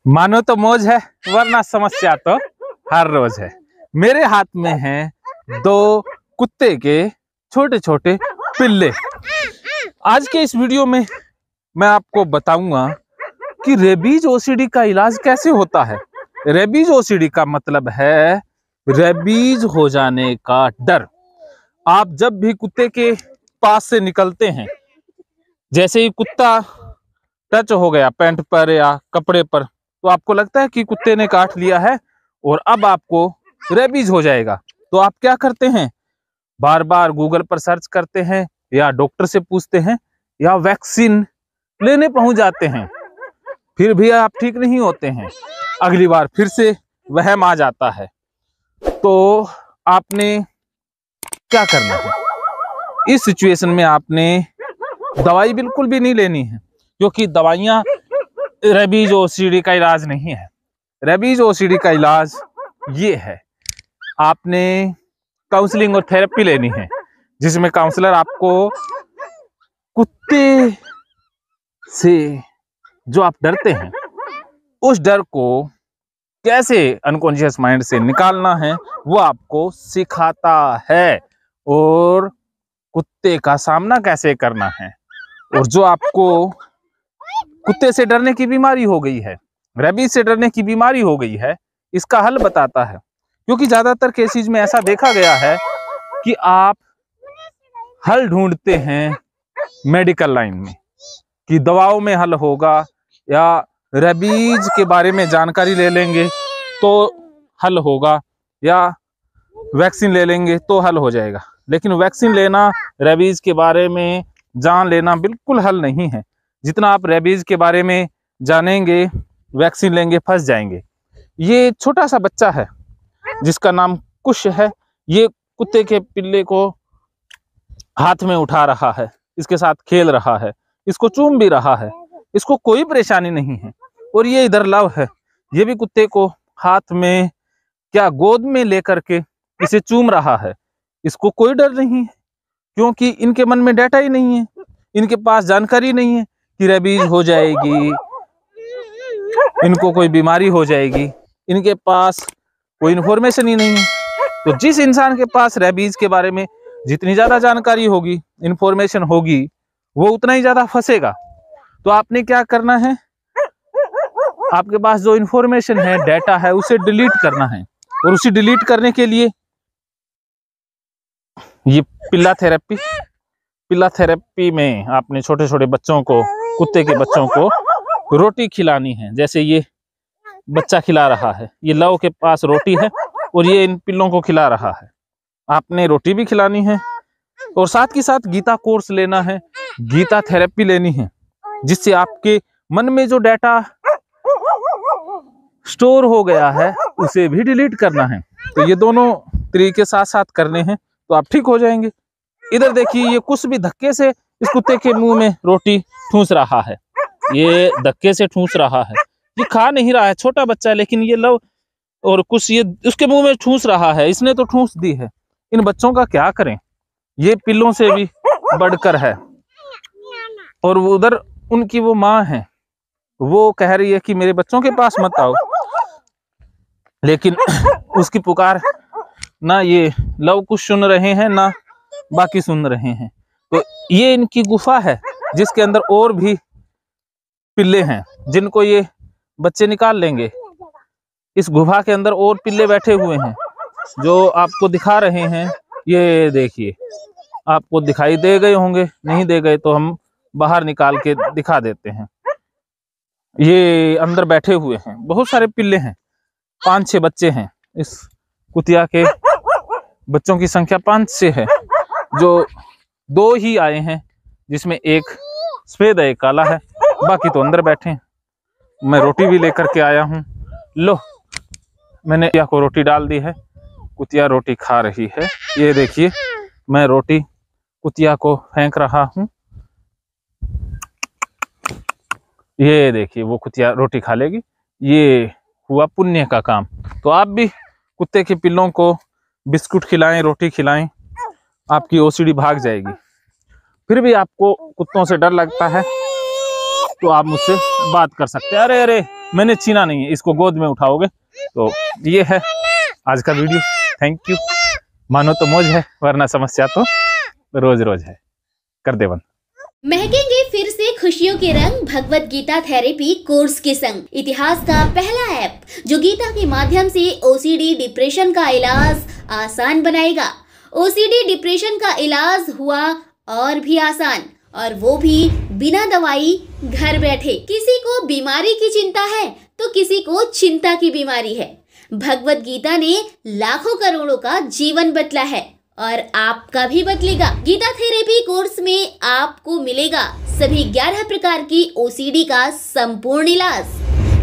मानो तो मौज है, वरना समस्या तो हर रोज है। मेरे हाथ में हैं दो कुत्ते के छोटे छोटे पिल्ले। आज के इस वीडियो में मैं आपको बताऊंगा कि रेबीज ओसीडी का इलाज कैसे होता है। रेबीज ओसीडी का मतलब है रेबीज हो जाने का डर। आप जब भी कुत्ते के पास से निकलते हैं, जैसे ही कुत्ता टच हो गया पैंट पर या कपड़े पर, तो आपको लगता है कि कुत्ते ने काट लिया है और अब आपको रेबीज हो जाएगा। तो आप क्या करते हैं, बार बार गूगल पर सर्च करते हैं या डॉक्टर से पूछते हैं या वैक्सीन लेने पहुंच जाते हैं। फिर भी आप ठीक नहीं होते हैं, अगली बार फिर से वहम आ जाता है। तो आपने क्या करना है, इस सिचुएशन में आपने दवाई बिल्कुल भी नहीं लेनी है, क्योंकि दवाइयां रेबीज ओसीडी का इलाज नहीं है। रेबीज ओसीडी का इलाज ये है, आपने काउंसलिंग और थेरेपी लेनी है, जिसमें काउंसलर आपको कुत्ते से जो आप डरते हैं उस डर को कैसे अनकॉन्शियस माइंड से निकालना है वो आपको सिखाता है, और कुत्ते का सामना कैसे करना है। और जो आपको कुत्ते से डरने की बीमारी हो गई है, रेबीज से डरने की बीमारी हो गई है, इसका हल बताता है। क्योंकि ज्यादातर केसेस में ऐसा देखा गया है कि आप हल ढूंढते हैं मेडिकल लाइन में कि दवाओं में हल होगा, या रेबीज के बारे में जानकारी ले लेंगे तो हल होगा, या वैक्सीन ले लेंगे तो हल हो जाएगा। लेकिन वैक्सीन लेना, रेबीज के बारे में जान लेना बिल्कुल हल नहीं है। जितना आप रेबीज के बारे में जानेंगे, वैक्सीन लेंगे, फंस जाएंगे। ये छोटा सा बच्चा है जिसका नाम कुश है, ये कुत्ते के पिल्ले को हाथ में उठा रहा है, इसके साथ खेल रहा है, इसको चूम भी रहा है, इसको कोई परेशानी नहीं है। और ये इधर लव है, ये भी कुत्ते को हाथ में क्या गोद में लेकर के इसे चूम रहा है। इसको कोई डर नहीं है, क्योंकि इनके मन में डाटा ही नहीं है, इनके पास जानकारी नहीं है कि रेबीज हो जाएगी, इनको कोई बीमारी हो जाएगी, इनके पास कोई इन्फॉर्मेशन ही नहीं है। तो जिस इंसान के पास रेबीज के बारे में जितनी ज्यादा जानकारी होगी, इन्फॉर्मेशन होगी, वो उतना ही ज्यादा फंसेगा। तो आपने क्या करना है, आपके पास जो इन्फॉर्मेशन है, डाटा है, उसे डिलीट करना है। और उसे डिलीट करने के लिए ये पिल्ला थेरेपी में आपने छोटे छोटे बच्चों को, कुत्ते के बच्चों को रोटी खिलानी है। जैसे ये बच्चा खिला रहा है, ये लव के पास रोटी है और ये इन पिल्लों को खिला रहा है। आपने रोटी भी खिलानी है और साथ के साथ गीता कोर्स लेना है, गीता थेरेपी लेनी है, जिससे आपके मन में जो डाटा स्टोर हो गया है उसे भी डिलीट करना है। तो ये दोनों तरीके साथ साथ करने हैं तो आप ठीक हो जाएंगे। इधर देखिए, ये कुछ भी धक्के से इस कुत्ते के मुंह में रोटी ठूंस रहा है, ये धक्के से ठूंस रहा है, ये खा नहीं रहा है, छोटा बच्चा है, लेकिन ये लव और कुछ ये उसके मुंह में ठूंस रहा है, इसने तो ठूंस दी है। इन बच्चों का क्या करें, ये पिल्लों से भी बढ़कर है। और उधर उनकी वो माँ है, वो कह रही है कि मेरे बच्चों के पास मत आओ, लेकिन उसकी पुकार ना ये लव कुछ सुन रहे हैं ना बाकी सुन रहे हैं। तो ये इनकी गुफा है जिसके अंदर और भी पिल्ले हैं, जिनको ये बच्चे निकाल लेंगे। इस गुफा के अंदर और पिल्ले बैठे हुए हैं जो आपको दिखा रहे हैं। ये देखिए, आपको दिखाई दे गए होंगे, नहीं दे गए तो हम बाहर निकाल के दिखा देते हैं। ये अंदर बैठे हुए हैं, बहुत सारे पिल्ले हैं, 5-6 बच्चे हैं। इस कुतिया के बच्चों की संख्या 5-6 है, जो 2 ही आए हैं, जिसमें एक सफेद है, एक काला है, बाकी तो अंदर बैठे हैं। मैं रोटी भी लेकर के आया हूँ, लो मैंने कुतिया को रोटी डाल दी है, कुतिया रोटी खा रही है। ये देखिए, मैं रोटी कुतिया को फेंक रहा हूँ, ये देखिए वो कुतिया रोटी खा लेगी। ये हुआ पुण्य का काम। तो आप भी कुत्ते के पिल्लों को बिस्कुट खिलाएं, रोटी खिलाएं, आपकी ओसीडी भाग जाएगी। फिर भी आपको कुत्तों से डर लगता है तो आप मुझसे बात कर सकते हैं। अरे मैंने छीना नहीं है, इसको गोद में उठाओगे। तो ये है आज का वीडियो। Thank you. मानो तो मौज है, वरना समस्या तो रोज रोज है। कर दे बंद। महकेंगे फिर से खुशियों के रंग भगवत गीता थेरेपी कोर्स के संग। इतिहास का पहला ऐप जो गीता के माध्यम से ओसीडी डिप्रेशन का इलाज आसान बनाएगा। ओसीडी डिप्रेशन का इलाज हुआ और भी आसान, और वो भी बिना दवाई, घर बैठे। किसी को बीमारी की चिंता है तो किसी को चिंता की बीमारी है। भगवत गीता ने लाखों करोड़ों का जीवन बदला है और आपका भी बदलेगा। गीता थेरेपी कोर्स में आपको मिलेगा सभी 11 प्रकार की ओसीडी का संपूर्ण इलाज,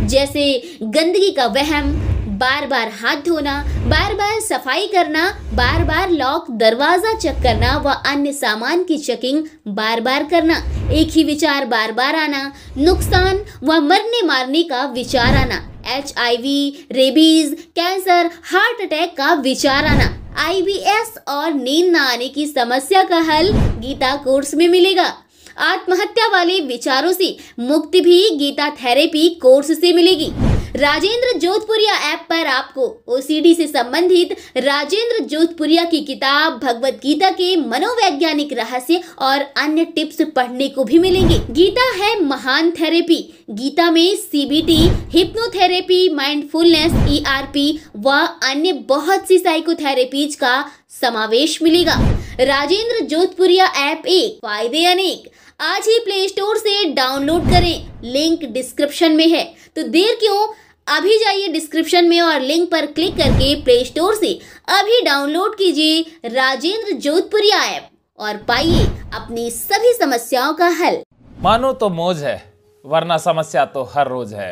जैसे गंदगी का वहम, बार बार हाथ धोना, बार बार सफाई करना, बार बार लॉक दरवाजा चेक करना व अन्य सामान की चेकिंग बार बार करना, एक ही विचार बार बार आना, नुकसान व मरने मारने का विचार आना, HIV, rabies, cancer, heart attack का विचार आना, IBS और नींद न आने की समस्या का हल गीता कोर्स में मिलेगा। आत्महत्या वाले विचारों से मुक्ति भी गीता थेरेपी कोर्स से मिलेगी। राजेंद्र जोधपुरिया ऐप पर आपको ओसीडी से संबंधित राजेंद्र जोधपुरिया की किताब भगवत गीता के मनोवैज्ञानिक रहस्य और अन्य टिप्स पढ़ने को भी मिलेंगे। गीता है महान थेरेपी। गीता में CBT, हिप्नोथेरेपी, माइंडफुलनेस, ERP व अन्य बहुत सी साइकोथेरेपीज का समावेश मिलेगा। राजेंद्र जोधपुरिया ऐप एक, फायदे अनेक। आज ही प्ले स्टोर से डाउनलोड करें, लिंक डिस्क्रिप्शन में है। तो देर क्यों, अभी जाइए डिस्क्रिप्शन में और लिंक पर क्लिक करके प्ले स्टोर से अभी डाउनलोड कीजिए राजेंद्र जोधपुरिया ऐप और पाइए अपनी सभी समस्याओं का हल। मानो तो मौज है, वरना समस्या तो हर रोज है।